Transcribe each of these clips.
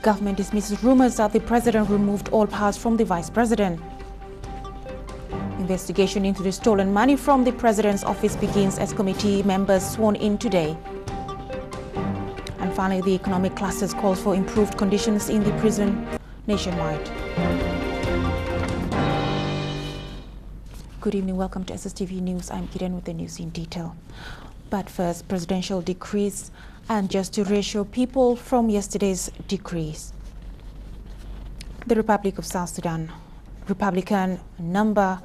Government dismisses rumors that the president removed all powers from the vice president. Investigation into the stolen money from the president's office begins as committee members sworn in today. And finally, the economic clusters calls for improved conditions in the prison nationwide. Good evening, welcome to SSTV News. I'm Kiran with the news in detail. But first, presidential decrees, and just to reassure people from yesterday's decrees. The Republic of South Sudan, Republican number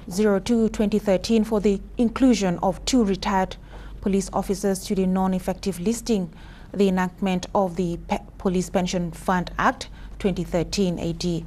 02/2013 for the inclusion of 2 retired police officers to the non-effective listing, the enactment of the Police Pension Fund Act 2013 AD.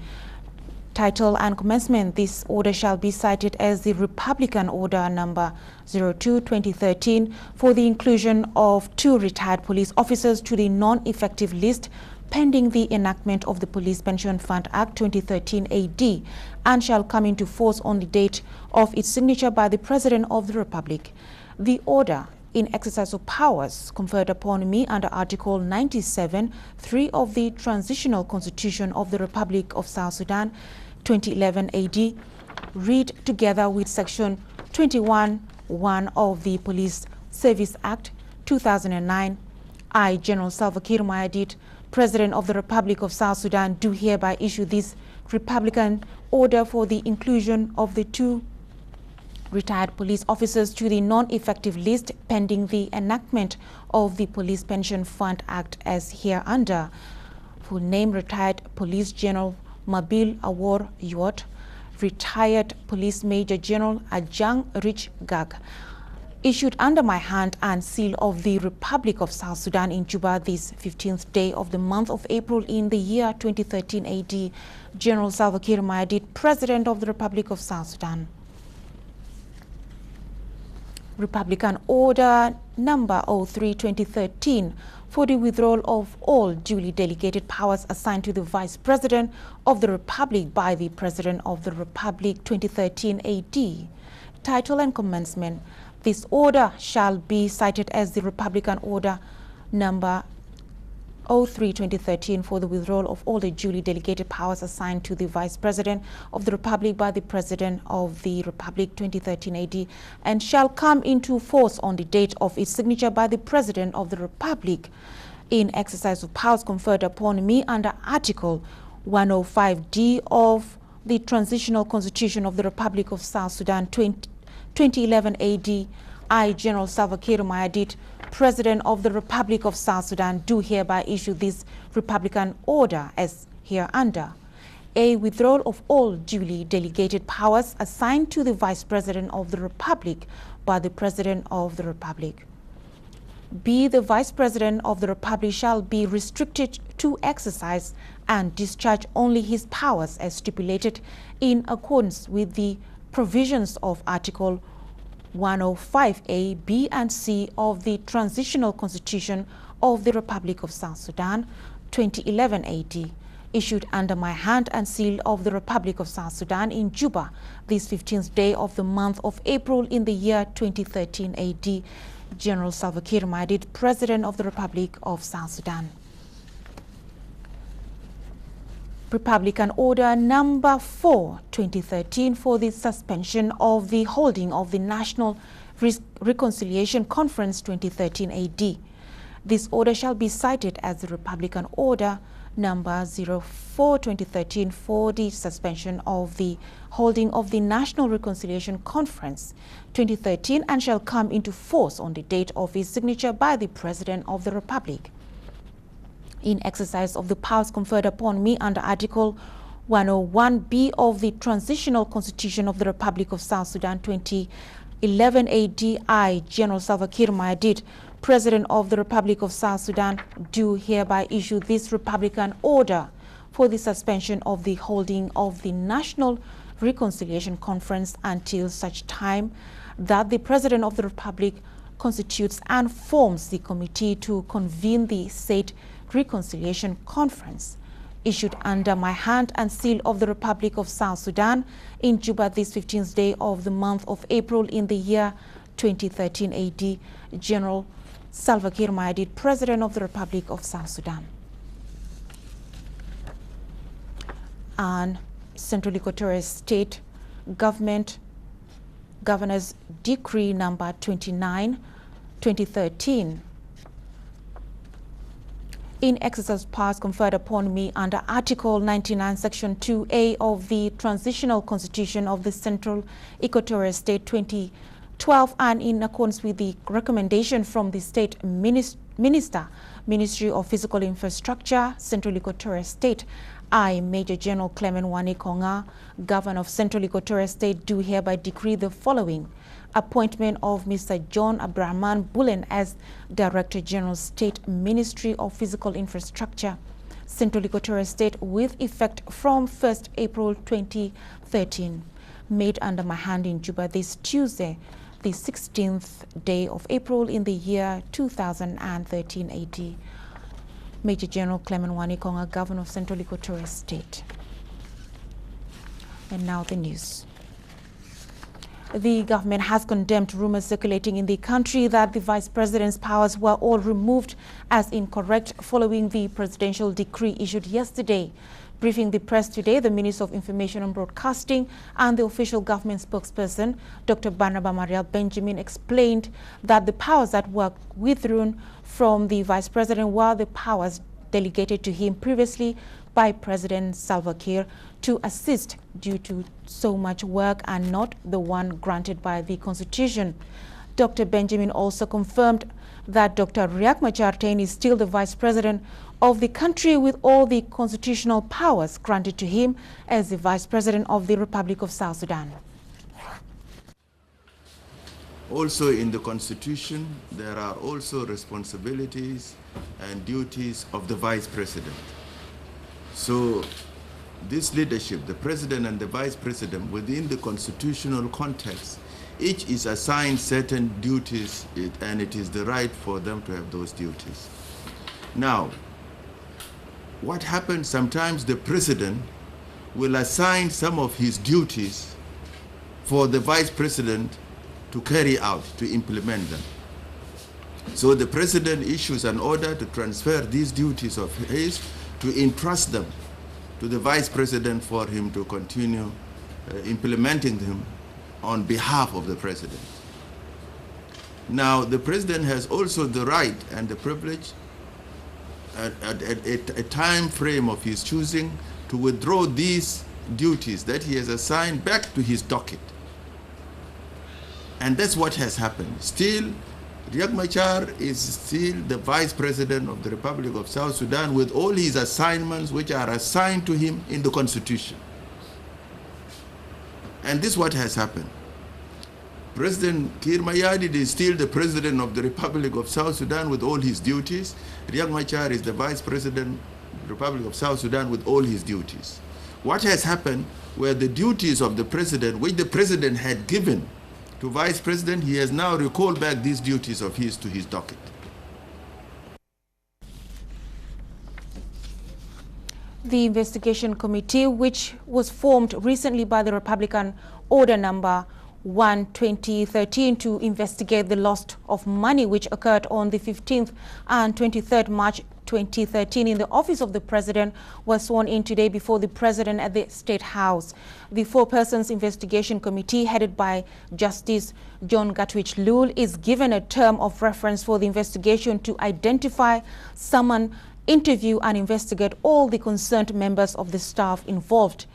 Title and commencement. This order shall be cited as the Republican Order number 02/2013 for the inclusion of 2 retired police officers to the non-effective list pending the enactment of the Police Pension Fund Act 2013 AD, and shall come into force on the date of its signature by the President of the Republic. The order, in exercise of powers conferred upon me under Article 97(3) of the Transitional Constitution of the Republic of South Sudan 2011 AD, read together with Section 21(1) of the Police Service Act 2009, I, General Salva Mayardit, President of the Republic of South Sudan, do hereby issue this Republican order for the inclusion of the 2 retired police officers to the non-effective list pending the enactment of the Police Pension Fund Act as hereunder. Full name: Retired Police General Mabil Awor Yot, Retired Police Major General Ajang Rich Gag. Issued under my hand and seal of the Republic of South Sudan in Juba this 15th day of the month of April in the year 2013 AD, General Salva Mayardit, President of the Republic of South Sudan. Republican Order number 03/2013 for the withdrawal of all duly delegated powers assigned to the Vice President of the Republic by the President of the Republic 2013 AD. Title and commencement. This order shall be cited as the Republican Order number 03/2013 for the withdrawal of all the duly delegated powers assigned to the Vice President of the Republic by the President of the Republic 2013 AD, and shall come into force on the date of its signature by the President of the Republic, in exercise of powers conferred upon me under Article 105D of the Transitional Constitution of the Republic of South Sudan 2011 AD. I, General Salva Mayardit, President of the Republic of South Sudan, do hereby issue this Republican Order as hereunder. A. Withdrawal of all duly delegated powers assigned to the Vice President of the Republic by the President of the Republic. B. The Vice President of the Republic shall be restricted to exercise and discharge only his powers as stipulated in accordance with the provisions of Article 105A, B, and C of the Transitional Constitution of the Republic of South Sudan 2011 AD, issued under my hand and seal of the Republic of South Sudan in Juba this 15th day of the month of April in the year 2013 AD. General Salva Mayardit, President of the Republic of South Sudan. Republican Order number 4/2013 for the suspension of the holding of the National Reconciliation Conference 2013 AD. This order shall be cited as the Republican Order number 04/2013 for the suspension of the holding of the National Reconciliation Conference 2013, and shall come into force on the date of its signature by the President of the Republic. In exercise of the powers conferred upon me under Article 101B of the Transitional Constitution of the Republic of South Sudan 2011 AD, I, General Salva Mayardit, President of the Republic of South Sudan, do hereby issue this Republican Order for the suspension of the holding of the National Reconciliation Conference until such time that the President of the Republic constitutes and forms the committee to convene the said Reconciliation Conference, issued under my hand and seal of the Republic of South Sudan in Juba this 15th day of the month of April in the year 2013 AD, General Salva Mayardit, President of the Republic of South Sudan. and Central Equatorial State Governor's Decree number 29, 2013. In exercise powers conferred upon me under Article 99, Section 2A of the Transitional Constitution of the Central Equatorial State 2012, and in accordance with the recommendation from the State Ministry of Physical Infrastructure, Central Equatorial State, I, Major General Clement Wanikonga, Governor of Central Equatorial State, do hereby decree the following: appointment of Mr. John Abrahaman Bullen as Director General, State Ministry of Physical Infrastructure, Central Equatorial State, with effect from 1st April 2013. Made under my hand in Juba this Tuesday, the 16th day of April in the year 2013 AD. Major General Clement Wanikonga, Governor of Central Equatorial State. And now the news. The government has condemned rumors circulating in the country that the Vice President's powers were all removed as incorrect following the presidential decree issued yesterday. Briefing the press today, the Minister of Information and Broadcasting and the official government spokesperson, Dr. Barnaba Mariel Benjamin, explained that the powers that were withdrawn from the Vice President were the powers delegated to him previously by President Salva Kiir to assist due to so much work, and not the one granted by the Constitution. Dr. Benjamin also confirmed that Dr. Riek Machar is still the Vice President of the country with all the constitutional powers granted to him as the Vice President of the Republic of South Sudan. Also in the Constitution, there are also responsibilities and duties of the Vice President. So this leadership, the President and the Vice President, within the constitutional context, each is assigned certain duties, and it is the right for them to have those duties. Now, what happens sometimes, the President will assign some of his duties for the Vice President to carry out, to implement them. So the President issues an order to transfer these duties of his, to entrust them to the Vice President for him to continue implementing them on behalf of the President. Now, the President has also the right and the privilege at a time frame of his choosing to withdraw these duties that he has assigned back to his docket. And that's what has happened. Still, Riek Machar is still the Vice President of the Republic of South Sudan with all his assignments which are assigned to him in the Constitution. And this is what has happened. President Kiir Mayardit is still the President of the Republic of South Sudan with all his duties. Riek Machar is the Vice President of the Republic of South Sudan with all his duties. What has happened were the duties of the President, which the President had given to Vice President, he has now recalled back these duties of his to his docket. The investigation committee, which was formed recently by the Republican Order Number 1/2013 to investigate the loss of money which occurred on the 15th and 23rd March 2013 in the office of the President, was sworn in today before the President at the State House. The four-persons investigation committee, headed by Justice John Gatwich Lul, is given a term of reference for the investigation to identify, summon, interview and investigate all the concerned members of the staff involved.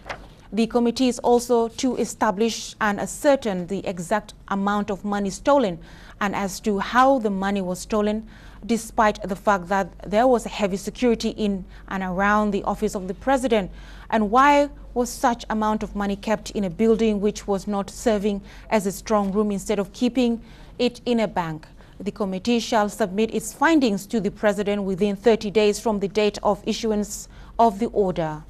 The committee is also to establish and ascertain the exact amount of money stolen and as to how the money was stolen, despite the fact that there was heavy security in and around the office of the President. And why was such amount of money kept in a building which was not serving as a strong room instead of keeping it in a bank? The committee shall submit its findings to the President within 30 days from the date of issuance of the order.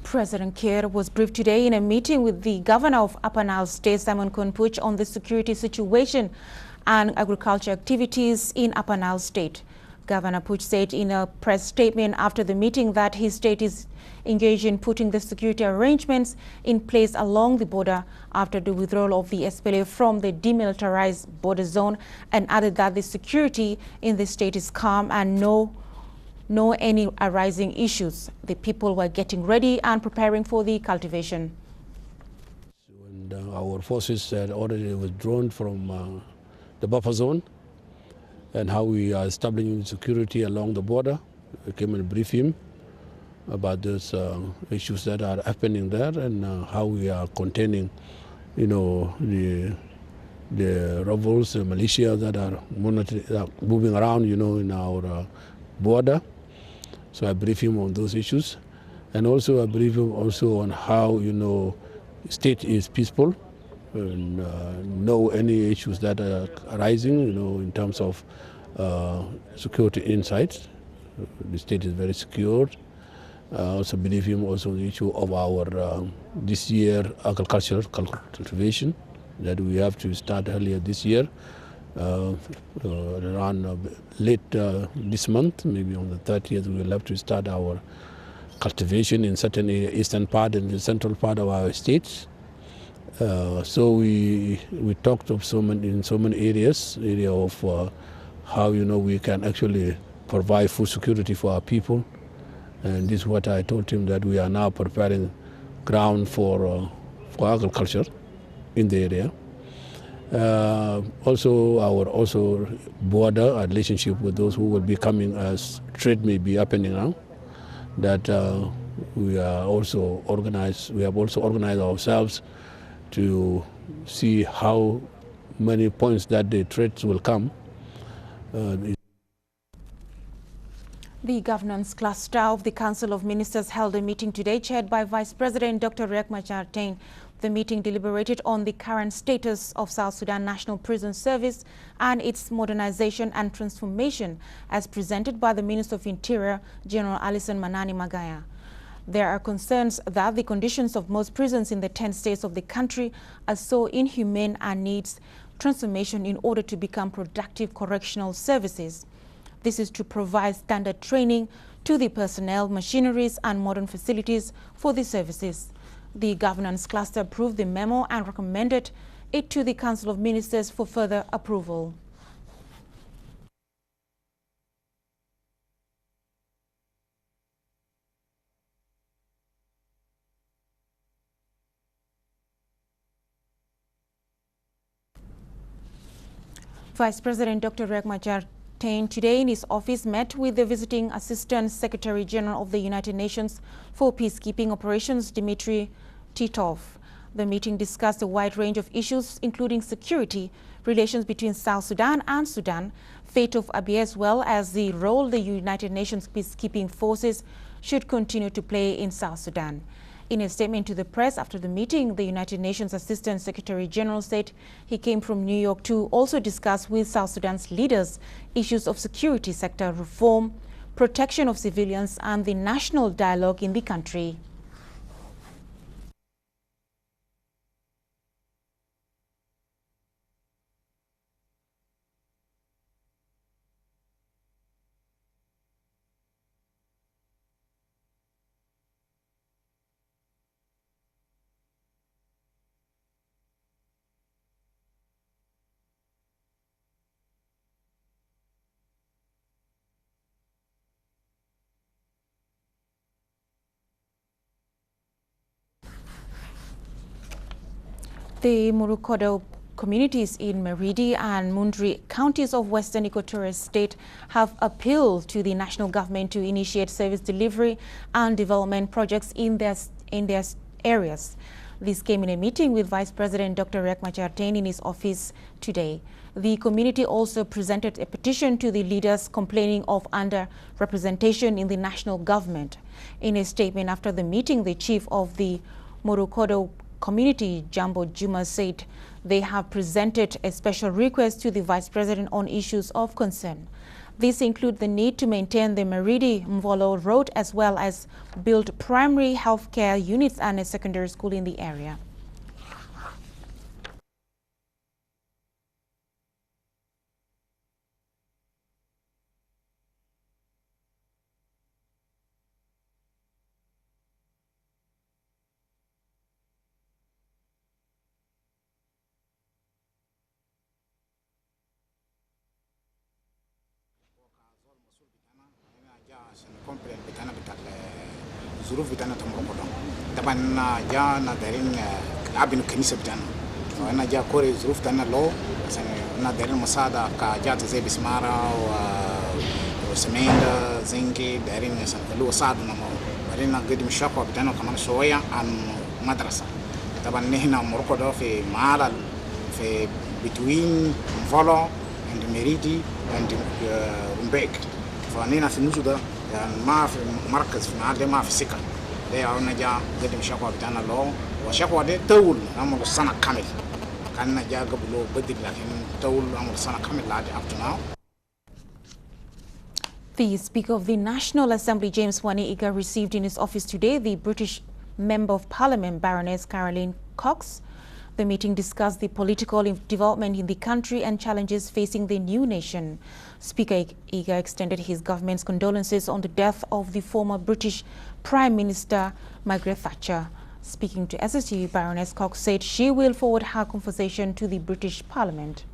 President Kiir was briefed today in a meeting with the governor of Upper Nile State, Simon Konpuch, on the security situation and agriculture activities in Upper Nile State. Governor Puch said in a press statement after the meeting that his state is engaged in putting the security arrangements in place along the border after the withdrawal of the SPLA from the demilitarized border zone, and added that the security in the state is calm and no any arising issues. The people were getting ready and preparing for the cultivation. And our forces had already withdrawn from the buffer zone, and how we are establishing security along the border. We came and briefed him about those issues that are happening there, and how we are containing, the rebels, the militia that are moving around, in our border. So I briefed him on those issues, and also I briefed him also on how, state is peaceful, and know any issues that are arising, in terms of security inside. The state is very secure. I also believe him also on the issue of our this year agricultural cultivation that we have to start earlier this year, around late this month, maybe on the 30th, we will have to start our cultivation in certain eastern part and the central part of our states. So we talked of in so many areas, of how we can actually provide food security for our people, and this is what I told him, that we are now preparing ground for agriculture in the area. Also our border relationship with those who will be coming as trade may be happening now, that we are also organized. We have also organized ourselves to see how many points that the trades will come. The governance cluster of the Council of Ministers held a meeting today chaired by Vice President Dr. Riek Machar. The meeting deliberated on the current status of South Sudan National Prison Service and its modernization and transformation as presented by the Minister of Interior, General Alison Manani Magaya. There are concerns that the conditions of most prisons in the 10 states of the country are so inhumane and needs transformation in order to become productive correctional services. This is to provide standard training to the personnel, machineries and modern facilities for the services. The governance cluster approved the memo and recommended it to the Council of Ministers for further approval. Vice President Dr. Riek Machar today in his office met with the visiting Assistant Secretary General of the United Nations for Peacekeeping Operations, Dmitry Titov. The meeting discussed a wide range of issues, including security, relations between South Sudan and Sudan, fate of Abiy, as well as the role the United Nations peacekeeping forces should continue to play in South Sudan. In a statement to the press after the meeting, the United Nations Assistant Secretary General said he came from New York to also discuss with South Sudan's leaders issues of security sector reform, protection of civilians, and the national dialogue in the country. The Maruko Communities in Mayardit and Mundri counties of Western Equatorial State have appealed to the national government to initiate service delivery and development projects in their areas. This came in a meeting with Vice President Dr. Riek Machar in his office today. The community also presented a petition to the leaders complaining of underrepresentation in the national government. In a statement after the meeting, the chief of the Maruko Community, Jambo Juma, said they have presented a special request to the Vice President on issues of concern. These include the need to maintain the Maridi-Mvolo Road as well as build primary healthcare units and a secondary school in the area. الظروف بتاعنا تمرق لهم طبعا جانا دارين عبين الكنيسة بتاعنا فأنا جا كوري ظروف بتاعنا لو عشان دارين مساعدة كجات زي بسمارة وسميندا زنكي دارين عشان لو ساعدنا دارين قدم الشقوة بتاعنا كمان شوية عن مدرسة طبعا هنا مرقو ده في معال في between Mvolo and Meridi and Rumbek فأنا في النص ده يعني ما في مركز في معال ما في سكن ده أنا جا قدم الشقوة بتاعنا له والشقوة ده طول عمر السنة كامل كان جا قبله بدل لكن طول عمر السنة كامل لحد up to now. The Speaker of the National Assembly, James Wani Iga, received in his office today the British Member of Parliament, Baroness Caroline Cox. The meeting discussed the political development in the country and challenges facing the new nation. Speaker Iga extended his government's condolences on the death of the former British Prime Minister Margaret Thatcher. Speaking to SSTV, Baroness Cox said she will forward her conversation to the British Parliament.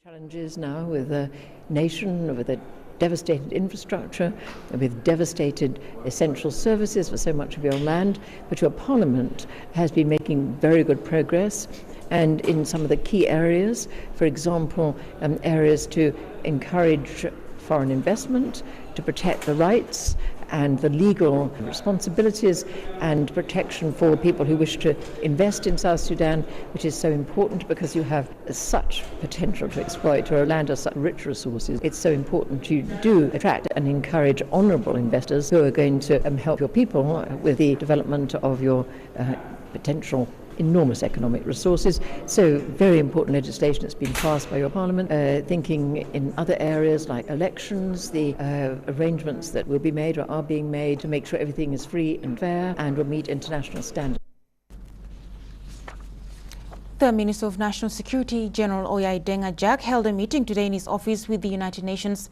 Challenges now with a nation with a devastated infrastructure, with devastated essential services for so much of your land, but your parliament has been making very good progress, and in some of the key areas, for example, areas to encourage foreign investment, to protect the rights and the legal responsibilities and protection for people who wish to invest in South Sudan, which is so important because you have such potential to exploit, or a land of such rich resources. It's so important you do attract and encourage honourable investors who are going to help your people with the development of your potential enormous economic resources. So very important legislation that's been passed by your parliament, thinking in other areas like elections, the arrangements that will be made or are being made to make sure everything is free and fair and will meet international standards. The Minister of National Security, General Oyadenga Jack, held a meeting today in his office with the United Nations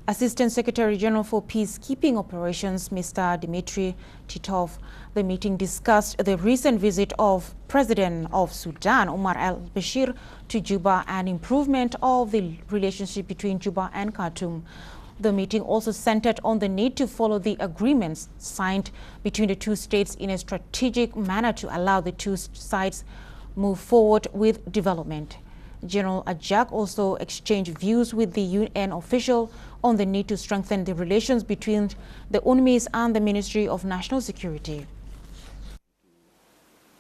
Assistant Secretary General for Peacekeeping Operations, Mr. Dmitry Titov. The meeting discussed the recent visit of President of Sudan, Omar al-Bashir, to Juba and improvement of the relationship between Juba and Khartoum. The meeting also centered on the need to follow the agreements signed between the two states in a strategic manner to allow the two sides move forward with development. General Ajak also exchanged views with the UN official on the need to strengthen the relations between the UNMISS and the Ministry of National Security.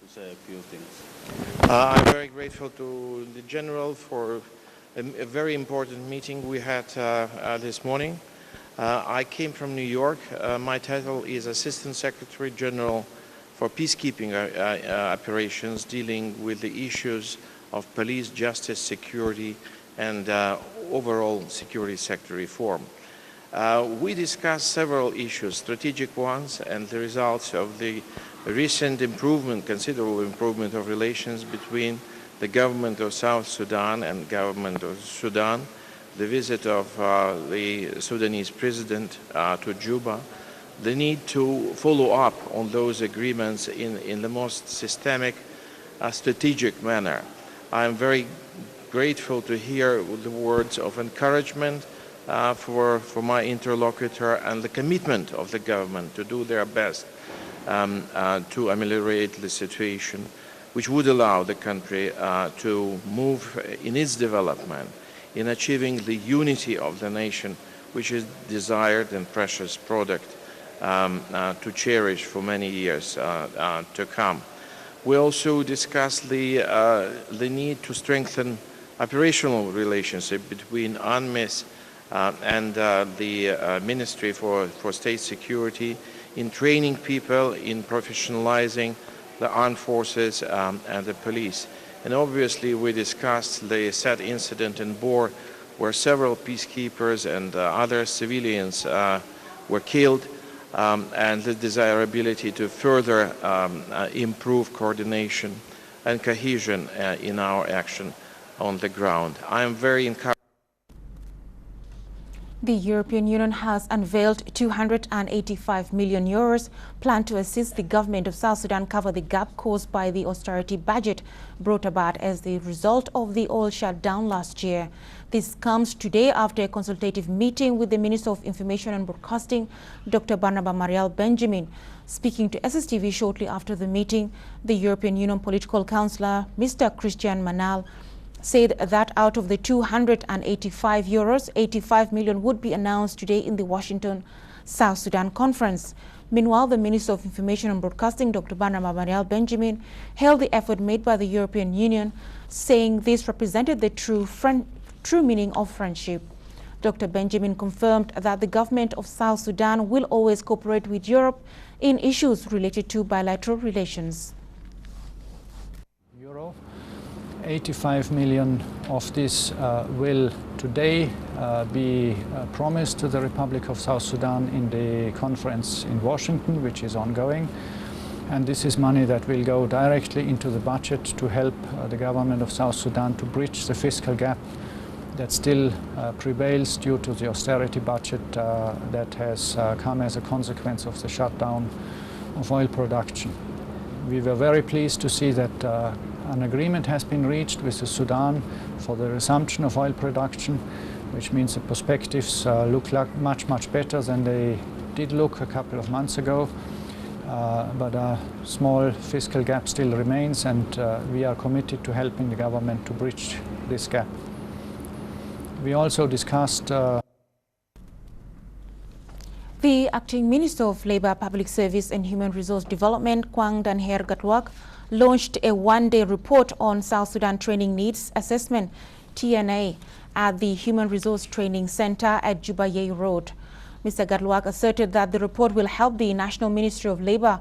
Say a few things. I'm very grateful to the General for a very important meeting we had this morning. I came from New York. My title is Assistant Secretary General for Peacekeeping Operations, dealing with the issues of police, justice, security, and overall security sector reform. We discussed several issues, strategic ones, and the results of the recent improvement, considerable improvement of relations between the government of South Sudan and government of Sudan, the visit of the Sudanese president to Juba, the need to follow up on those agreements in the most systemic, strategic manner. I am very grateful to hear the words of encouragement for my interlocutor and the commitment of the government to do their best to ameliorate the situation, which would allow the country to move in its development, in achieving the unity of the nation, which is desired and precious product to cherish for many years to come. We also discussed the need to strengthen operational relationship between UNMISS and the Ministry for State Security in training people, in professionalizing the armed forces and the police. And obviously we discussed the sad incident in Bor where several peacekeepers and other civilians were killed, and the desirability to further improve coordination and cohesion in our action on the ground. I am very encouraged. The European Union has unveiled €285 million planned to assist the government of South Sudan cover the gap caused by the austerity budget brought about as the result of the oil shutdown last year. This comes today after a consultative meeting with the Minister of Information and Broadcasting, Dr. Barnaba Marial Benjamin. Speaking to SSTV shortly after the meeting, the European Union political councillor, Mr. Christian Manal, said that out of the €285, 85 million would be announced today in the Washington South Sudan conference. Meanwhile, the Minister of Information and Broadcasting, Dr. Barnaba Marial Benjamin, hailed the effort made by the European Union, saying this represented the true meaning of friendship. Dr. Benjamin confirmed that the government of South Sudan will always cooperate with Europe in issues related to bilateral relations. 85 million of this will today be promised to the Republic of South Sudan in the conference in Washington, which is ongoing. And this is money that will go directly into the budget to help the government of South Sudan to bridge the fiscal gap that still prevails due to the austerity budget that has come as a consequence of the shutdown of oil production. We were very pleased to see that an agreement has been reached with Sudan for the resumption of oil production, which means the perspectives look like much better than they did look a couple of months ago. But a small fiscal gap still remains, and we are committed to helping the government to bridge this gap. We also discussed the Acting Minister of Labour, Public Service and Human Resource Development, Kwang Danher Gatwak, launched a one-day report on South Sudan Training Needs Assessment, TNA, at the Human Resource Training Center at Jubaye Road. Mr. Gatwak asserted that the report will help the National Ministry of Labour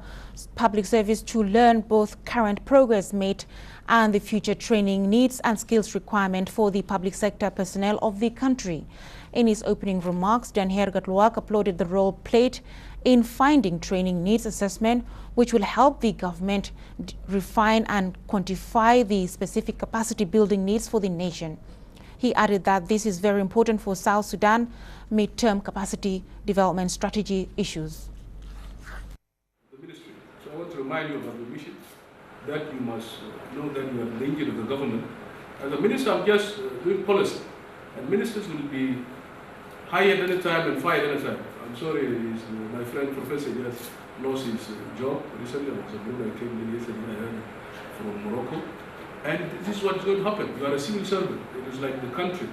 Public Service to learn both current progress made and the future training needs and skills requirement for the public sector personnel of the country. In his opening remarks, Danher Gatwak applauded the role played in finding training needs assessment, which will help the government refine and quantify the specific capacity building needs for the nation. He added that this is very important for South Sudan mid-term capacity development strategy issues. The ministry. So I want to remind you about the mission that you must know that you are the engine of the government. As a minister, I'm just doing policy, and ministers will be hired anytime and fired anytime. I'm sorry, my friend Professor just lost his job recently. I was abroad, I came in yesterday, I heard from Morocco. And this is what's going to happen. You are a civil servant. It is like the country.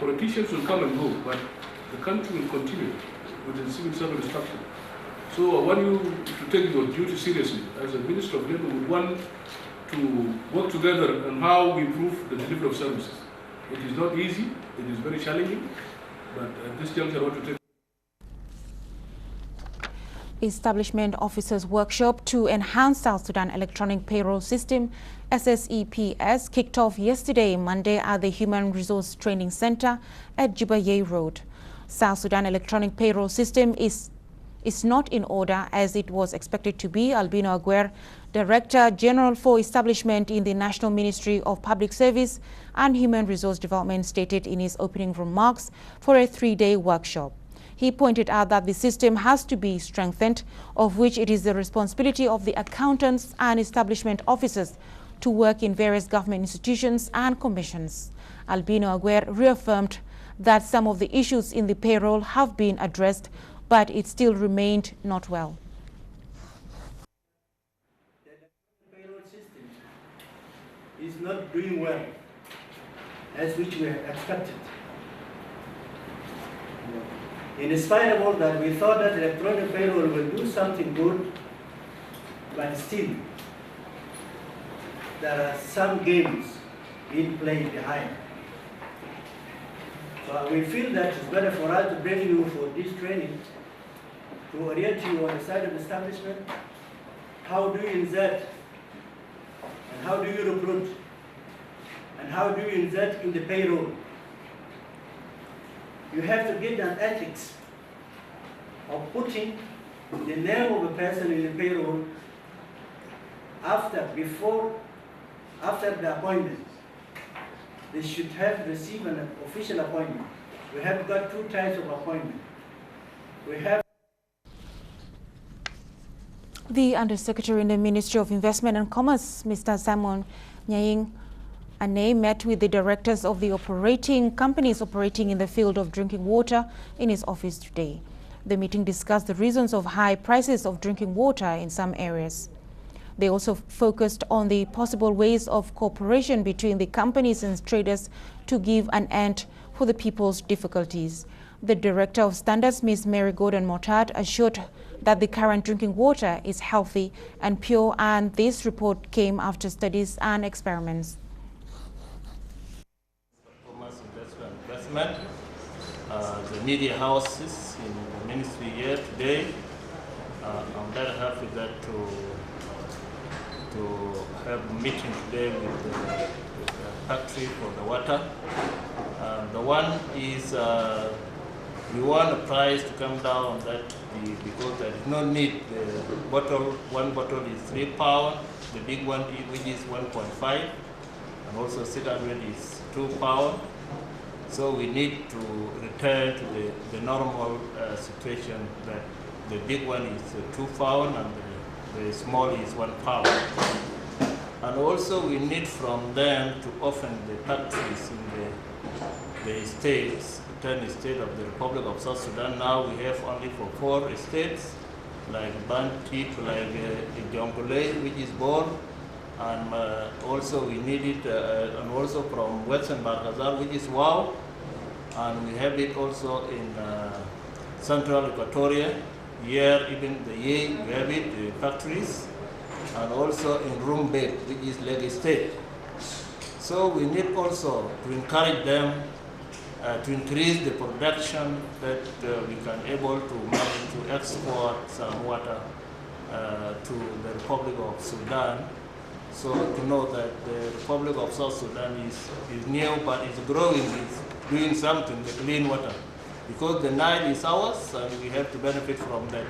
Politicians will come and go, but the country will continue with the civil servant structure. So I want you to take your duty seriously. As a Minister of Labour, we want to work together on how we improve the delivery of services. It is not easy, it is very challenging, but at this juncture I want to take Establishment Officers Workshop to enhance South Sudan Electronic Payroll System, SSEPS, kicked off yesterday, Monday, at the Human Resource Training Center at Jubaye Road. South Sudan Electronic Payroll System is not in order as it was expected to be. Albino Aguer, Director General for Establishment in the National Ministry of Public Service and Human Resource Development, stated in his opening remarks for a 3-day workshop. He pointed out that the system has to be strengthened, of which it is the responsibility of the accountants and establishment officers to work in various government institutions and commissions. Albino Aguer reaffirmed that some of the issues in the payroll have been addressed, but it still remained not well. The payroll system is not doing well, as which we expected. In spite of all that, we thought that electronic payroll will do something good, but still, there are some games being played behind. So we feel that it's better for us to bring you for this training to orient you on the side of establishment. How do you insert and how do you recruit and how do you insert in the payroll? You have to get an ethics of putting the name of a person in the payroll after the appointment. They should have received an official appointment. We have got two types of appointment. We have the Undersecretary in the Ministry of Investment and Commerce, Mr. Simon Nyaying Ane, met with the directors of the companies operating in the field of drinking water in his office today. The meeting discussed the reasons of high prices of drinking water in some areas. They also focused on the possible ways of cooperation between the companies and traders to give an end for the people's difficulties. The Director of Standards, Ms. Maruko Communities, assured that the current drinking water is healthy and pure, and this report came after studies and experiments. Investment, the media houses in the ministry here today. I'm very happy that to have a meeting today with the factory for the water. The one is we want the price to come down because there is no need. The bottle, one bottle is 3 pounds, the big one which is 1.5, and also 600 is 2 pounds. So we need to return to the normal situation that the big one is 2 pounds and the small is 1 pound. And also we need from them to open the factories in the states, 10 states of the Republic of South Sudan. Now we have only for 4 states, like Bantit, like Jonglei, which is born, and also we need it, and also from Western Barkazal, which is Wow, and we have it also in Central Equatoria. Here, even the Ye, we have it, the factories, and also in Rumbek, which is Lake State. So we need also to encourage them to increase the production that we can able to manage to export some water to the Republic of Sudan. So to know that the Republic of South Sudan is new, but it's growing, it's doing something, the clean water. Because the Nile is ours, and we have to benefit from that.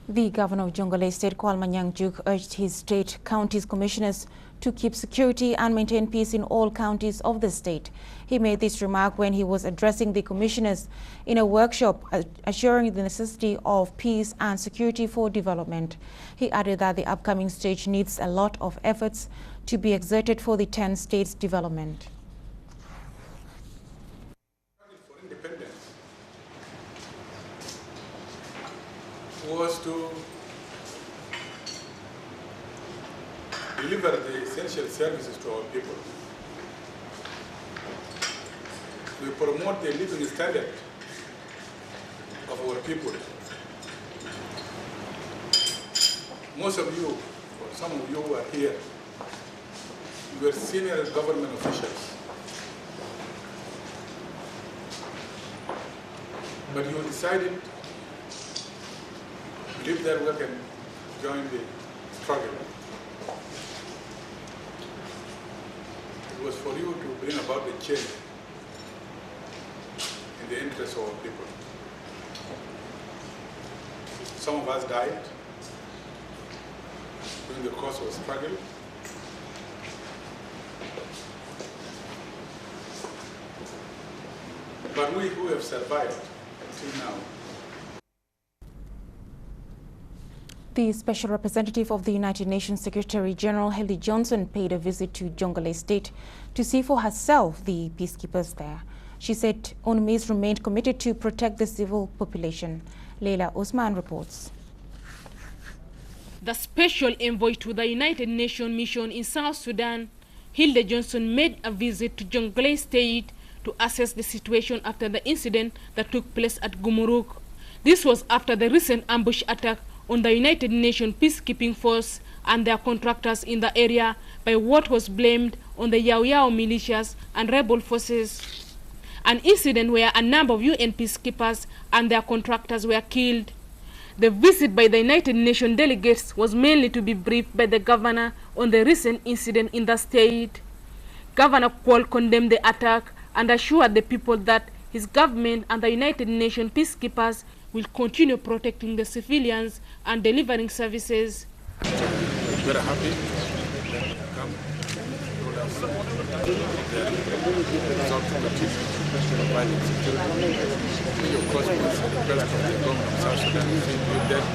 The governor of Jonglei State, Kwalma Nyangjuk, urged his state counties commissioners to keep security and maintain peace in all counties of the state. He made this remark when he was addressing the commissioners in a workshop assuring the necessity of peace and security for development. He added that the upcoming stage needs a lot of efforts to be exerted for the 10 states' development. For independence was to deliver the essential services to our people. We promote the living standard of our people. Most of you, or some of you who are here, you are senior government officials. But you decided to leave that work and join the struggle. It was for you to bring about the change in the interest of our people. Some of us died during the course of the struggle. But we who have survived until now. The Special Representative of the United Nations Secretary General Haley Johnson paid a visit to Jonglei State to see for herself the peacekeepers there. She said UNMISS remained committed to protect the civil population. Leila Osman reports. The Special Envoy to the United Nations mission in South Sudan, Hilda Johnson, made a visit to Jonglei State to assess the situation after the incident that took place at Gumuruk. This was after the recent ambush attack on the United Nations peacekeeping force and their contractors in the area by what was blamed on the Yao Yao militias and rebel forces. An incident where a number of UN peacekeepers and their contractors were killed. The visit by the United Nations delegates was mainly to be briefed by the governor on the recent incident in the state. Governor Kwol condemned the attack and assured the people that his government and the United Nations peacekeepers will continue protecting the civilians and delivering services. Very happy come providing security. We of course was the request of the government of South Sudan with that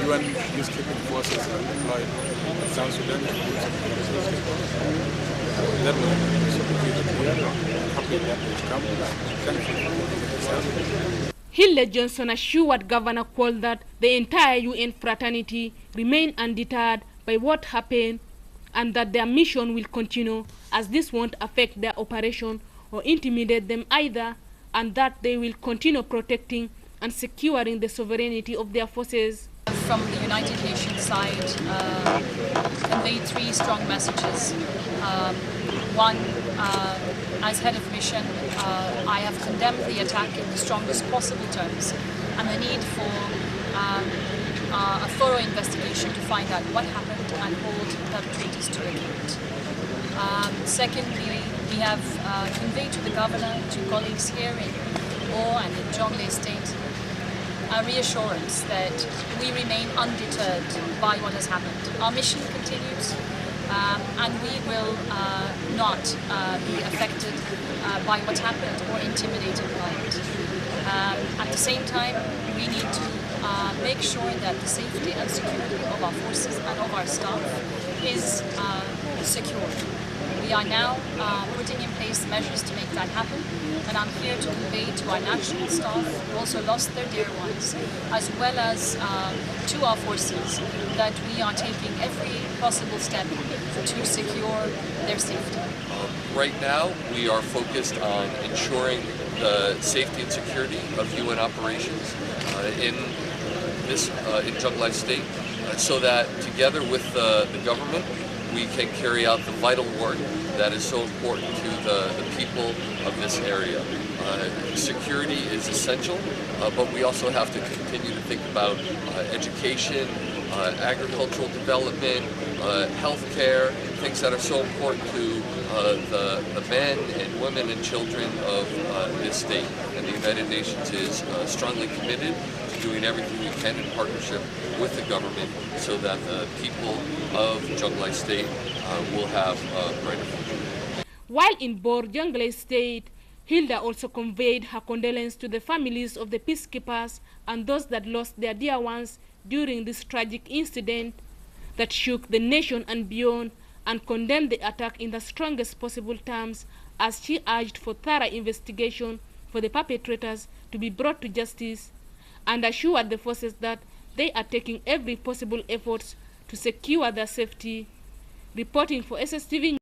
UN peacekeeping forces are deployed in South Sudan to do some that was happy that they come. Thankful. Hilda Johnson assured Governor Kwol that the entire UN fraternity remain undeterred by what happened and that their mission will continue, as this won't affect their operation or intimidate them either, and that they will continue protecting and securing the sovereignty of their forces. From the United Nations side, conveyed three strong messages. One, as head of mission, I have condemned the attack in the strongest possible terms and the need for a thorough investigation to find out what happened and hold perpetrators to account. Secondly, we have conveyed to the governor, to colleagues here in Bo and in Jonglei state, a reassurance that we remain undeterred by what has happened. Our mission continues. And we will not be affected by what happened or intimidated by it. At the same time, we need to make sure that the safety and security of our forces and of our staff is secure. We are now putting in place measures to make that happen, and I'm here to convey to our national staff who also lost their dear ones, as well as to our forces, that we are taking every possible step to secure their safety. Right now, we are focused on ensuring the safety and security of UN operations in Jonglei State, so that together with the government, we can carry out the vital work that is so important to the people of this area. Security is essential, but we also have to continue to think about education, agricultural development, healthcare, things that are so important to the men and women and children of this state. And the United Nations is strongly committed to doing everything we can in partnership with the government so that the people of Jonglei State will have a brighter future. While in Bor, Jonglei State, Hilda also conveyed her condolence to the families of the peacekeepers and those that lost their dear ones during this tragic incident that shook the nation and beyond, and condemned the attack in the strongest possible terms, as she urged for thorough investigation for the perpetrators to be brought to justice, and assured the forces that they are taking every possible efforts to secure their safety. Reporting for SSTV